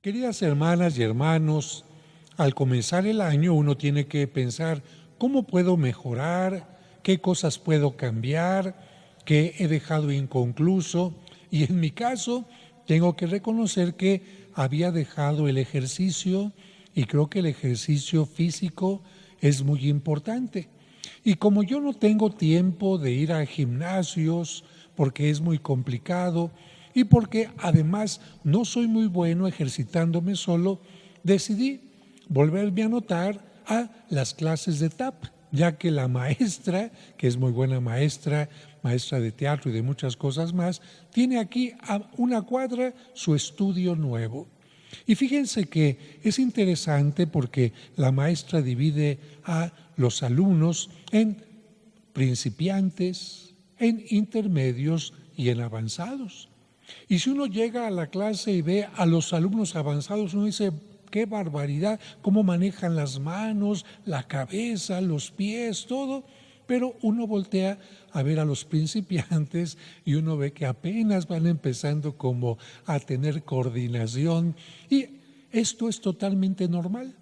Queridas hermanas y hermanos, al comenzar el año uno tiene que pensar cómo puedo mejorar, qué cosas puedo cambiar, qué he dejado inconcluso. Y en mi caso, tengo que reconocer que había dejado el ejercicio y creo que el ejercicio físico es muy importante. Y como yo no tengo tiempo de ir a gimnasios porque es muy complicado y porque además no soy muy bueno ejercitándome solo, decidí volverme a anotar a las clases de tap, ya que la maestra, que es muy buena maestra, maestra de teatro y de muchas cosas más, tiene aquí a una cuadra su estudio nuevo. Y fíjense que es interesante porque la maestra divide a los alumnos en principiantes, en intermedios y en avanzados. Y si uno llega a la clase y ve a los alumnos avanzados, uno dice, qué barbaridad, cómo manejan las manos, la cabeza, los pies, todo. Pero uno voltea a ver a los principiantes y uno ve que apenas van empezando como a tener coordinación, y esto es totalmente normal.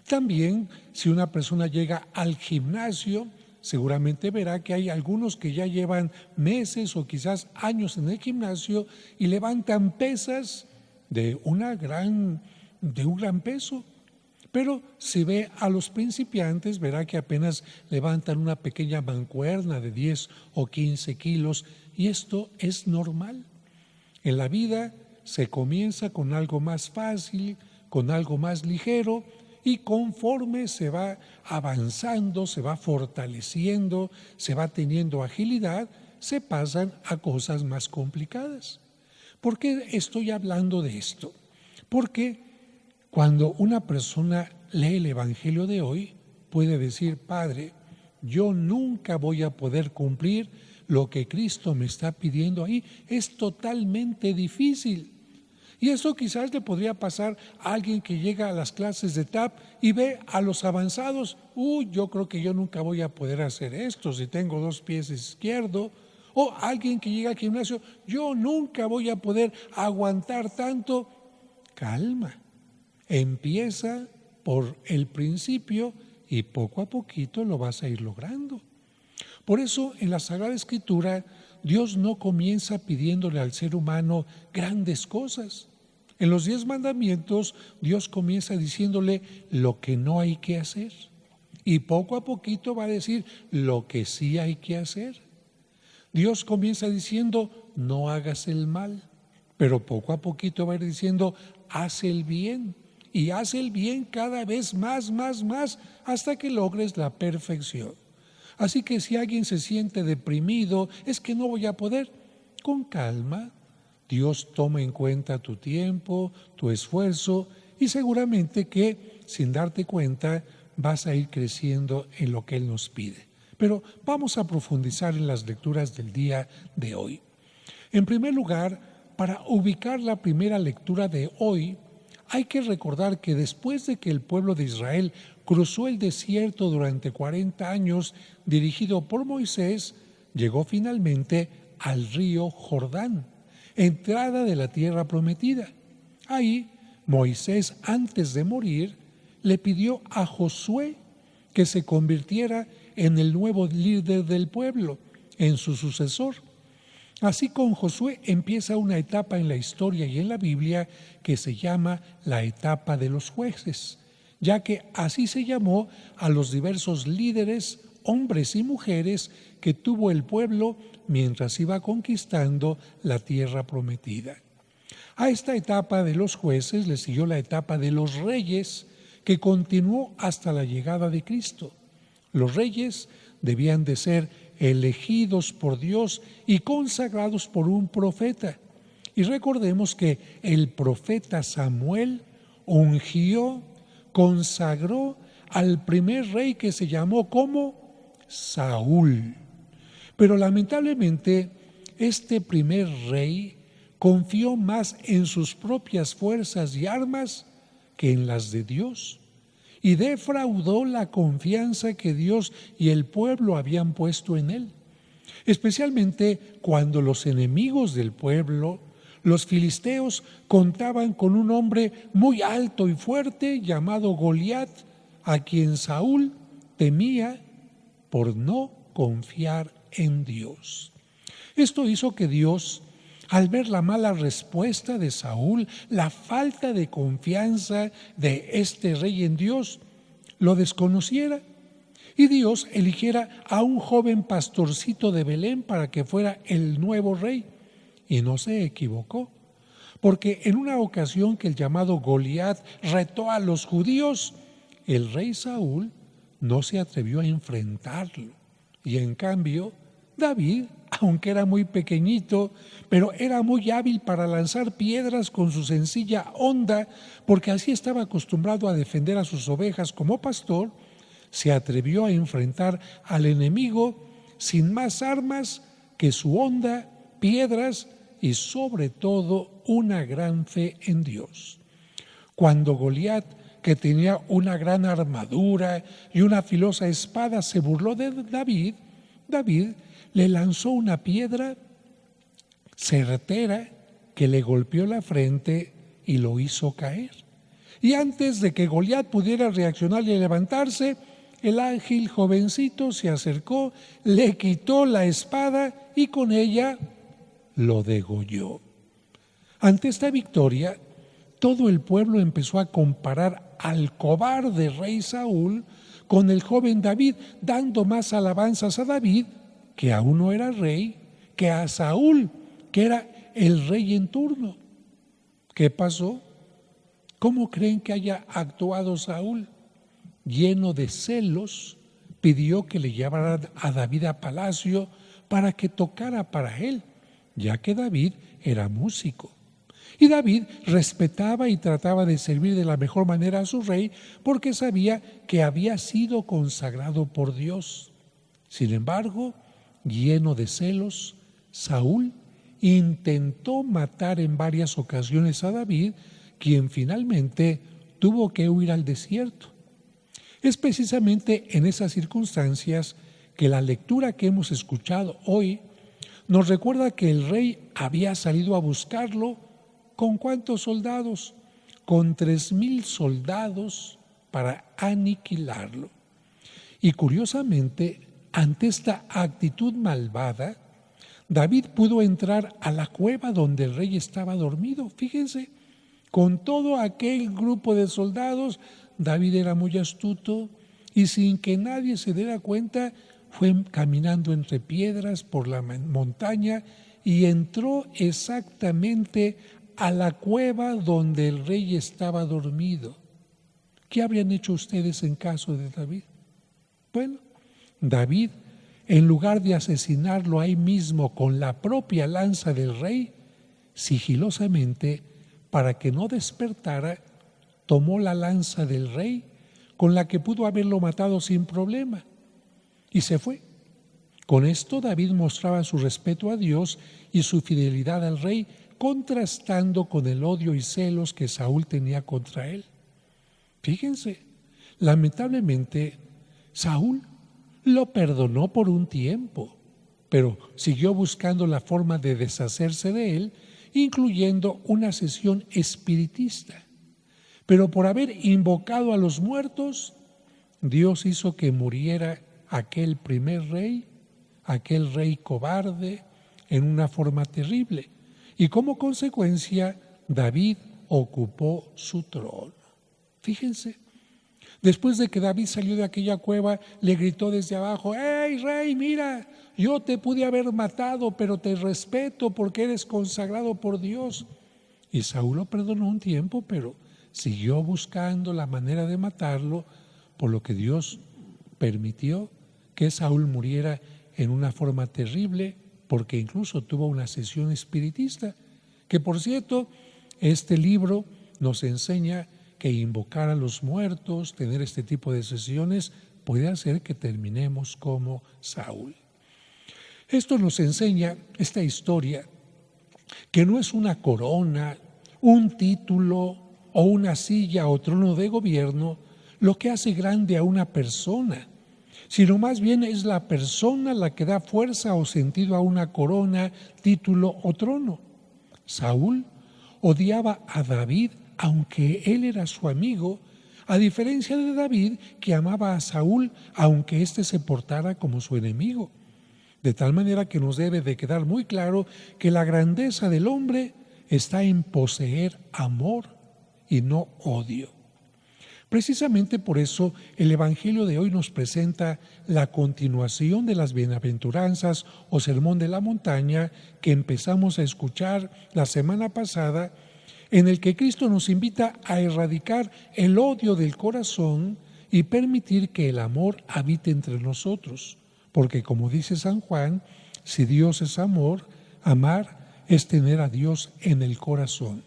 También, si una persona llega al gimnasio, seguramente verá que hay algunos que ya llevan meses o quizás años en el gimnasio y levantan pesas de un gran peso. Pero si ve a los principiantes, verá que apenas levantan una pequeña mancuerna de 10 o 15 kilos, y esto es normal. En la vida se comienza con algo más fácil, con algo más ligero, y conforme se va avanzando, se va fortaleciendo, se va teniendo agilidad, se pasan a cosas más complicadas. ¿Por qué estoy hablando de esto? Porque cuando una persona lee el Evangelio de hoy, puede decir, Padre, yo nunca voy a poder cumplir lo que Cristo me está pidiendo ahí. Es totalmente difícil. Y eso quizás le podría pasar a alguien que llega a las clases de TAP y ve a los avanzados. Yo creo que yo nunca voy a poder hacer esto si tengo 2 pies izquierdos. O alguien que llega al gimnasio, yo nunca voy a poder aguantar tanto. Calma. Empieza por el principio y poco a poquito lo vas a ir logrando. Por eso en la Sagrada Escritura Dios no comienza pidiéndole al ser humano grandes cosas. En los 10 mandamientos Dios comienza diciéndole lo que no hay que hacer. Y poco a poquito va a decir lo que sí hay que hacer. Dios comienza diciendo no hagas el mal, pero poco a poquito va a ir diciendo haz el bien. Y haz el bien cada vez más, hasta que logres la perfección. Así que si alguien se siente deprimido, es que no voy a poder, con calma. Dios toma en cuenta tu tiempo, tu esfuerzo, y seguramente que sin darte cuenta vas a ir creciendo en lo que Él nos pide. Pero vamos a profundizar en las lecturas del día de hoy. En primer lugar, para ubicar la primera lectura de hoy, hay que recordar que después de que el pueblo de Israel cruzó el desierto durante 40 años, dirigido por Moisés, llegó finalmente al río Jordán, entrada de la tierra prometida. Ahí, Moisés, antes de morir, le pidió a Josué que se convirtiera en el nuevo líder del pueblo, en su sucesor. Así con Josué empieza una etapa en la historia y en la Biblia que se llama la etapa de los jueces, ya que así se llamó a los diversos líderes, hombres y mujeres que tuvo el pueblo mientras iba conquistando la tierra prometida. A esta etapa de los jueces le siguió la etapa de los reyes, que continuó hasta la llegada de Cristo. Los reyes debían de ser elegidos por Dios y consagrados por un profeta. Y recordemos que el profeta Samuel ungió, consagró al primer rey que se llamó como Saúl. Pero lamentablemente este primer rey confió más en sus propias fuerzas y armas que en las de Dios, y defraudó la confianza que Dios y el pueblo habían puesto en él, especialmente cuando los enemigos del pueblo Los filisteos contaban con un hombre muy alto y fuerte llamado Goliat, a quien Saúl temía por no confiar en Dios. Esto hizo que Dios, al ver la mala respuesta de Saúl, la falta de confianza de este rey en Dios, lo desconociera y Dios eligiera a un joven pastorcito de Belén para que fuera el nuevo rey. Y no se equivocó, porque en una ocasión que el llamado Goliat retó a los judíos, el rey Saúl no se atrevió a enfrentarlo. Y en cambio, David, aunque era muy pequeñito, pero era muy hábil para lanzar piedras con su sencilla honda, porque así estaba acostumbrado a defender a sus ovejas como pastor, se atrevió a enfrentar al enemigo sin más armas que su honda, piedras y sobre todo una gran fe en Dios. Cuando Goliat, que tenía una gran armadura y una filosa espada, se burló de David, David le lanzó una piedra certera que le golpeó la frente y lo hizo caer. Y antes de que Goliat pudiera reaccionar y levantarse, el ágil jovencito se acercó, le quitó la espada y con ella lo degolló. Ante esta victoria, todo el pueblo empezó a comparar al cobarde rey Saúl con el joven David, dando más alabanzas a David, que aún no era rey, que a Saúl, que era el rey en turno. ¿Qué pasó? ¿Cómo creen que haya actuado Saúl? Lleno de celos, pidió que le llevaran a David a palacio para que tocara para él, ya que David era músico. Y David respetaba y trataba de servir de la mejor manera a su rey porque sabía que había sido consagrado por Dios. Sin embargo, lleno de celos, Saúl intentó matar en varias ocasiones a David, quien finalmente tuvo que huir al desierto. Es precisamente en esas circunstancias que la lectura que hemos escuchado hoy nos recuerda que el rey había salido a buscarlo. ¿Con cuántos soldados? Con 3,000 soldados para aniquilarlo. Y curiosamente, ante esta actitud malvada, David pudo entrar a la cueva donde el rey estaba dormido. Fíjense, con todo aquel grupo de soldados, David era muy astuto y sin que nadie se diera cuenta, fue caminando entre piedras por la montaña y entró exactamente a la cueva donde el rey estaba dormido. ¿Qué habrían hecho ustedes en caso de David? Bueno, David, en lugar de asesinarlo ahí mismo con la propia lanza del rey, sigilosamente, para que no despertara, tomó la lanza del rey, con la que pudo haberlo matado sin problema, y se fue. Con esto David mostraba su respeto a Dios y su fidelidad al rey, contrastando con el odio y celos que Saúl tenía contra él. Fíjense, lamentablemente Saúl lo perdonó por un tiempo, pero siguió buscando la forma de deshacerse de él, incluyendo una sesión espiritista. Pero por haber invocado a los muertos, Dios hizo que muriera aquel primer rey, aquel rey cobarde, en una forma terrible. Y como consecuencia, David ocupó su trono. Fíjense, después de que David salió de aquella cueva, le gritó desde abajo: ¡Hey, rey, mira! Yo te pude haber matado, pero te respeto porque eres consagrado por Dios. Y Saúl lo perdonó un tiempo, pero siguió buscando la manera de matarlo, por lo que Dios permitió que Saúl muriera en una forma terrible, porque incluso tuvo una sesión espiritista, que por cierto, este libro nos enseña que invocar a los muertos, tener este tipo de sesiones, puede hacer que terminemos como Saúl. Esto nos enseña, esta historia, que no es una corona, un título o una silla o trono de gobierno lo que hace grande a una persona, sino más bien es la persona la que da fuerza o sentido a una corona, título o trono. Saúl odiaba a David aunque él era su amigo, a diferencia de David, que amaba a Saúl aunque éste se portara como su enemigo. De tal manera que nos debe de quedar muy claro que la grandeza del hombre está en poseer amor y no odio. Precisamente por eso el Evangelio de hoy nos presenta la continuación de las bienaventuranzas o sermón de la montaña que empezamos a escuchar la semana pasada, en el que Cristo nos invita a erradicar el odio del corazón y permitir que el amor habite entre nosotros. Porque como dice San Juan, si Dios es amor, amar es tener a Dios en el corazón.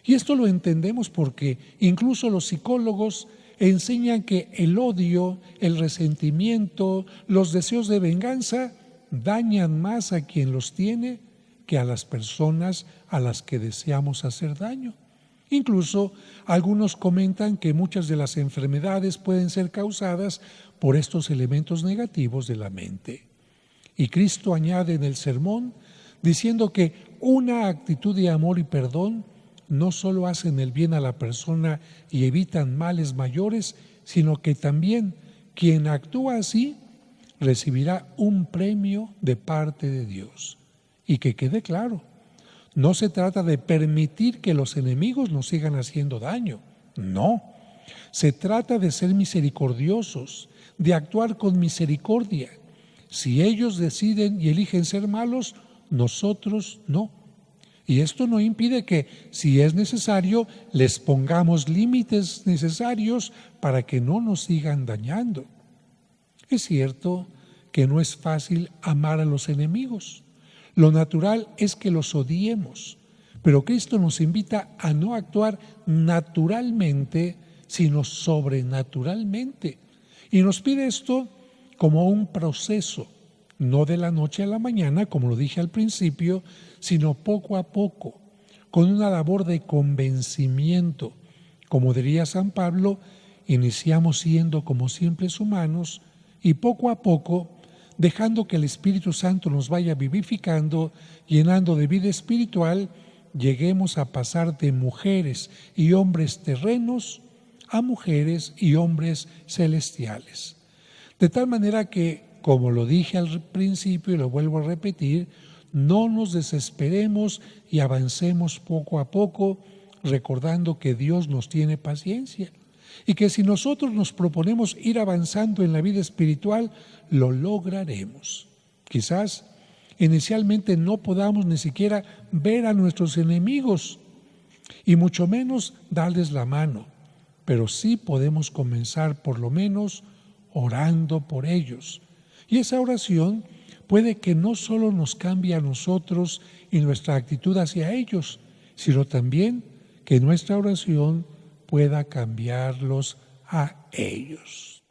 Y esto lo entendemos porque incluso los psicólogos enseñan que el odio, el resentimiento, los deseos de venganza dañan más a quien los tiene que a las personas a las que deseamos hacer daño. Incluso algunos comentan que muchas de las enfermedades pueden ser causadas por estos elementos negativos de la mente. Y Cristo añade en el sermón diciendo que una actitud de amor y perdón no solo hacen el bien a la persona y evitan males mayores, sino que también quien actúa así recibirá un premio de parte de Dios. Y que quede claro, no se trata de permitir que los enemigos nos sigan haciendo daño, no. Se trata de ser misericordiosos, de actuar con misericordia. Si ellos deciden y eligen ser malos, nosotros no. Y esto no impide que, si es necesario, les pongamos límites necesarios para que no nos sigan dañando. Es cierto que no es fácil amar a los enemigos. Lo natural es que los odiemos, pero Cristo nos invita a no actuar naturalmente, sino sobrenaturalmente. Y nos pide esto como un proceso, no de la noche a la mañana, como lo dije al principio, sino poco a poco, con una labor de convencimiento. Como diría San Pablo, iniciamos siendo como simples humanos y poco a poco, dejando que el Espíritu Santo nos vaya vivificando, llenando de vida espiritual, lleguemos a pasar de mujeres y hombres terrenos a mujeres y hombres celestiales. De tal manera que, como lo dije al principio y lo vuelvo a repetir, no nos desesperemos y avancemos poco a poco, recordando que Dios nos tiene paciencia y que si nosotros nos proponemos ir avanzando en la vida espiritual, lo lograremos. Quizás inicialmente no podamos ni siquiera ver a nuestros enemigos y mucho menos darles la mano, pero sí podemos comenzar por lo menos orando por ellos. Y esa oración puede que no solo nos cambie a nosotros y nuestra actitud hacia ellos, sino también que nuestra oración pueda cambiarlos a ellos.